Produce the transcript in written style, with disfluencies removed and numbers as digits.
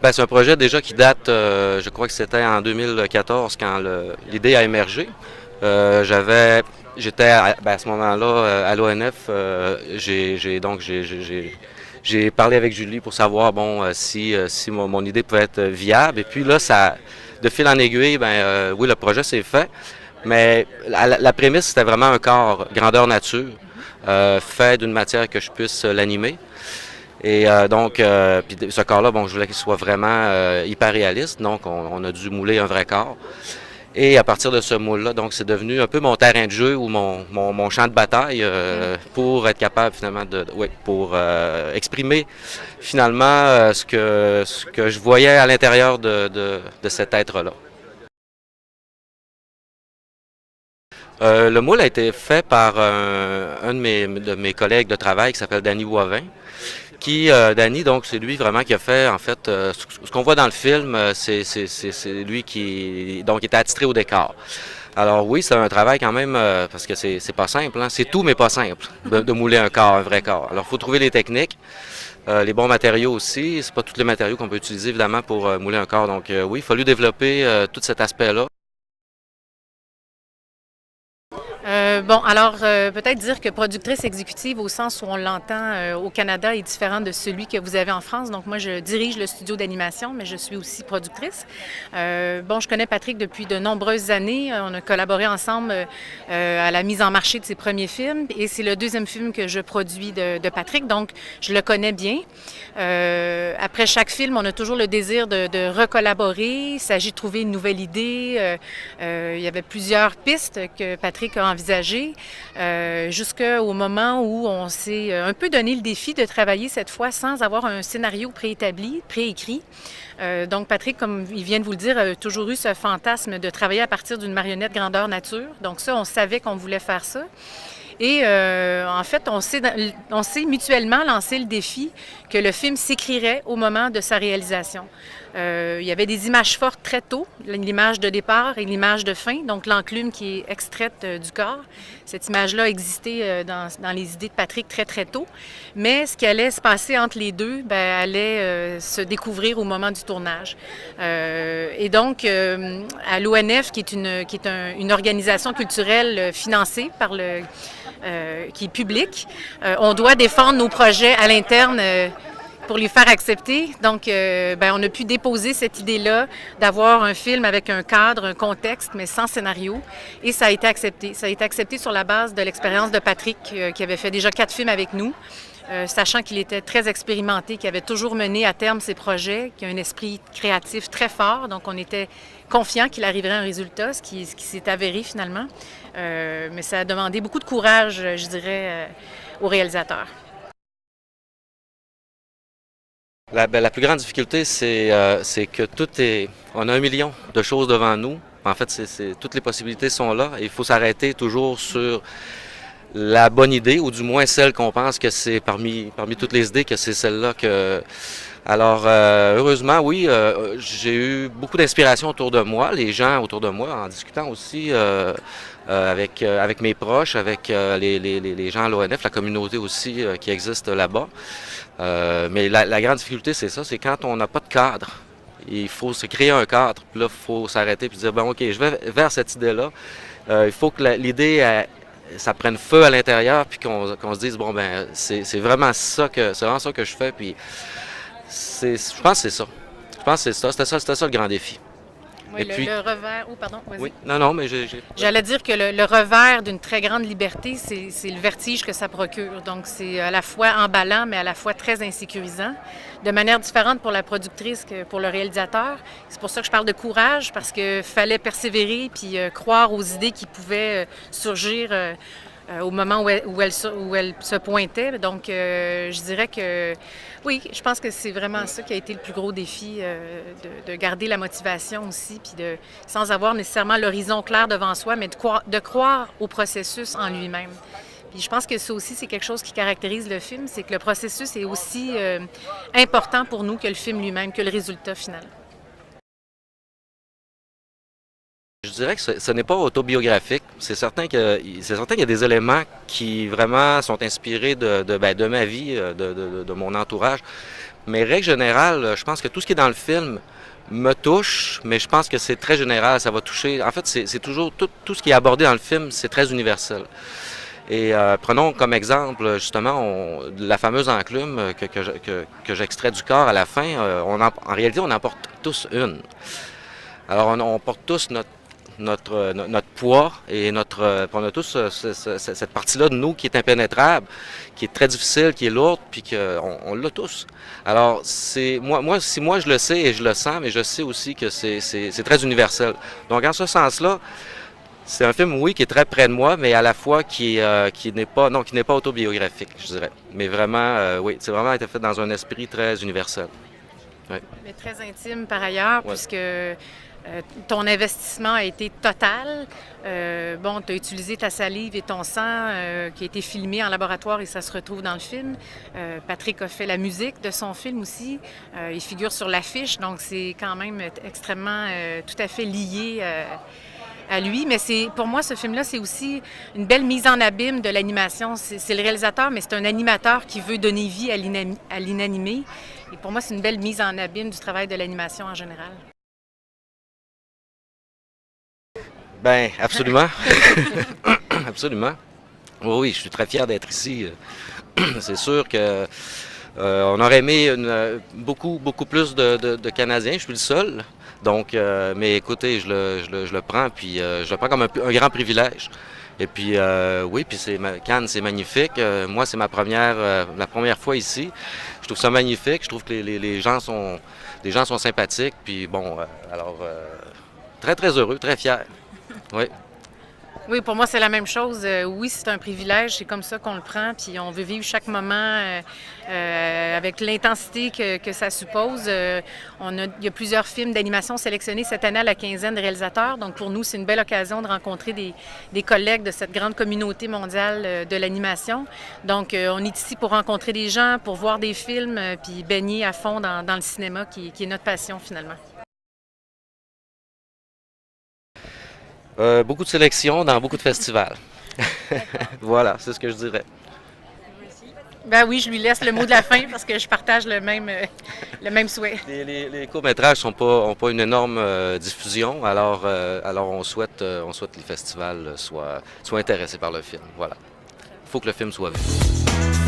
Ben, c'est un projet déjà qui date, je crois que c'était en 2014 quand l'idée a émergé. J'avais, j'étais à ce moment-là à l'ONF. J'ai parlé avec Julie pour savoir bon si mon idée pouvait être viable. Et puis là, ça, de fil en aiguille, oui, le projet s'est fait. Mais la prémisse, c'était vraiment un corps grandeur nature, fait d'une matière que je puisse l'animer. Et puis ce corps-là, bon, je voulais qu'il soit vraiment hyper réaliste, donc on a dû mouler un vrai corps. Et à partir de ce moule-là, donc c'est devenu un peu mon terrain de jeu ou mon champ de bataille pour être capable finalement pour exprimer finalement ce que je voyais à l'intérieur de cet être-là. Le moule a été fait par un de mes collègues de travail qui s'appelle Danny Boivin. Danny, donc, c'est lui vraiment qui a fait, en fait, ce qu'on voit dans le film, c'est lui qui, donc, était attitré au décor. Alors oui, c'est un travail quand même, parce que c'est pas simple, hein? C'est tout, mais pas simple, de mouler un corps, un vrai corps. Alors, il faut trouver les techniques, les bons matériaux aussi. C'est pas tous les matériaux qu'on peut utiliser, évidemment, pour mouler un corps. Donc oui, il a fallu développer tout cet aspect-là. Bon, alors peut-être dire que productrice exécutive au sens où on l'entend au Canada est différent de celui que vous avez en France. Donc moi, je dirige le studio d'animation, mais je suis aussi productrice. Bon, je connais Patrick depuis de nombreuses années. On a collaboré ensemble à la mise en marché de ses premiers films et c'est le deuxième film que je produis de Patrick, donc je le connais bien. Après chaque film, on a toujours le désir de recollaborer. Il s'agit de trouver une nouvelle idée. Il y avait plusieurs pistes que Patrick a envisagées jusqu'au moment où on s'est un peu donné le défi de travailler cette fois sans avoir un scénario préétabli, préécrit. Donc Patrick, comme il vient de vous le dire, a toujours eu ce fantasme de travailler à partir d'une marionnette grandeur nature. Donc ça, on savait qu'on voulait faire ça. Et en fait, on s'est mutuellement lancé le défi que le film s'écrirait au moment de sa réalisation. Il y avait des images fortes très tôt, l'image de départ et l'image de fin, donc l'enclume qui est extraite du corps. Cette image-là existait dans les idées de Patrick très, très tôt. Mais ce qui allait se passer entre les deux, allait se découvrir au moment du tournage. Et donc, à l'ONF, qui est une organisation culturelle financée par qui est publique, on doit défendre nos projets à l'interne pour les faire accepter. Donc, on a pu déposer cette idée-là d'avoir un film avec un cadre, un contexte, mais sans scénario. Et ça a été accepté. Ça a été accepté sur la base de l'expérience de Patrick, qui avait fait déjà 4 films avec nous, sachant qu'il était très expérimenté, qu'il avait toujours mené à terme ses projets, qu'il a un esprit créatif très fort. Donc, on était confiant qu'il arriverait à un résultat, ce qui s'est avéré finalement. Mais ça a demandé beaucoup de courage, je dirais, au réalisateur. La plus grande difficulté, c'est que on a 1 million de choses devant nous. En fait, toutes les possibilités sont là et il faut s'arrêter toujours sur la bonne idée, ou du moins celle qu'on pense que c'est parmi toutes les idées, que c'est celle-là que... Alors, heureusement, oui, j'ai eu beaucoup d'inspiration autour de moi, les gens autour de moi, en discutant aussi avec mes proches, avec les gens à l'ONF, la communauté aussi qui existe là-bas. Mais la grande difficulté, c'est ça, c'est quand on n'a pas de cadre. Il faut se créer un cadre, puis là, il faut s'arrêter et dire, bon, OK, je vais vers cette idée-là. Il faut que l'idée, ça prenne feu à l'intérieur, puis qu'on se dise, bon, c'est vraiment ça que je fais, puis je pense que c'est ça. Je pense que c'est ça. C'était ça le grand défi. Oui, le revers... Oh, pardon, vas-y. Oui, non, mais J'allais dire que le revers d'une très grande liberté, c'est le vertige que ça procure. Donc, c'est à la fois emballant, mais à la fois très insécurisant, de manière différente pour la productrice que pour le réalisateur. C'est pour ça que je parle de courage, parce qu'il fallait persévérer puis croire aux idées qui pouvaient surgir au moment où elle se pointait. Donc, je dirais que oui, je pense que c'est vraiment ça qui a été le plus gros défi, de garder la motivation aussi, puis sans avoir nécessairement l'horizon clair devant soi, mais de croire au processus en lui-même. Puis je pense que ça aussi, c'est quelque chose qui caractérise le film, c'est que le processus est aussi important pour nous que le film lui-même, que le résultat final. Je dirais que ce n'est pas autobiographique. C'est certain qu'il y a des éléments qui vraiment sont inspirés de ma vie, de mon entourage. Mais règle générale, je pense que tout ce qui est dans le film me touche, mais je pense que c'est très général, ça va toucher. En fait, c'est toujours tout ce qui est abordé dans le film, c'est très universel. Et prenons comme exemple justement la fameuse enclume que j'extrais du corps à la fin. En réalité, on en porte tous une. Alors on porte tous notre poids et on a tous cette partie-là de nous qui est impénétrable, qui est très difficile, qui est lourde, puis on l'a tous. Alors si moi je le sais et je le sens, mais je sais aussi que c'est très universel. Donc en ce sens-là, c'est un film, oui, qui est très près de moi, mais à la fois qui n'est pas autobiographique, je dirais. Mais vraiment, oui, c'est vraiment été fait dans un esprit très universel. Ouais. Mais très intime par ailleurs, Ouais. puisque ton investissement a été total. Bon, tu as utilisé ta salive et ton sang qui a été filmé en laboratoire et ça se retrouve dans le film. Patrick a fait la musique de son film aussi. Il figure sur l'affiche, donc c'est quand même extrêmement tout à fait lié à lui. Mais pour moi, ce film-là, c'est aussi une belle mise en abîme de l'animation. C'est le réalisateur, mais c'est un animateur qui veut donner vie à l'inanimé. Et pour moi, c'est une belle mise en abîme du travail de l'animation en général. Ben, absolument. Absolument. Oui, oui, je suis très fier d'être ici. C'est sûr que on aurait aimé beaucoup plus de Canadiens. Je suis le seul. Donc, mais écoutez, je le prends, puis je le prends comme un grand privilège. Et puis, oui, puis Cannes, c'est magnifique. Moi, c'est la première fois ici. Je trouve ça magnifique. Je trouve que les gens sont sympathiques. Puis bon, alors, très, très heureux, très fier. Oui. Oui, pour moi, c'est la même chose. Oui, c'est un privilège, c'est comme ça qu'on le prend, puis on veut vivre chaque moment avec l'intensité que ça suppose. Il y a plusieurs films d'animation sélectionnés cette année à la quinzaine de réalisateurs, donc pour nous, c'est une belle occasion de rencontrer des collègues de cette grande communauté mondiale de l'animation. Donc, on est ici pour rencontrer des gens, pour voir des films, puis baigner à fond dans le cinéma, qui est notre passion finalement. Beaucoup de sélections dans beaucoup de festivals. Voilà, c'est ce que je dirais. Ben oui, je lui laisse le mot de la fin parce que je partage le même souhait. Les courts-métrages ont pas une énorme diffusion, alors on souhaite que les festivals soient intéressés par le film. Voilà. Il faut que le film soit vu.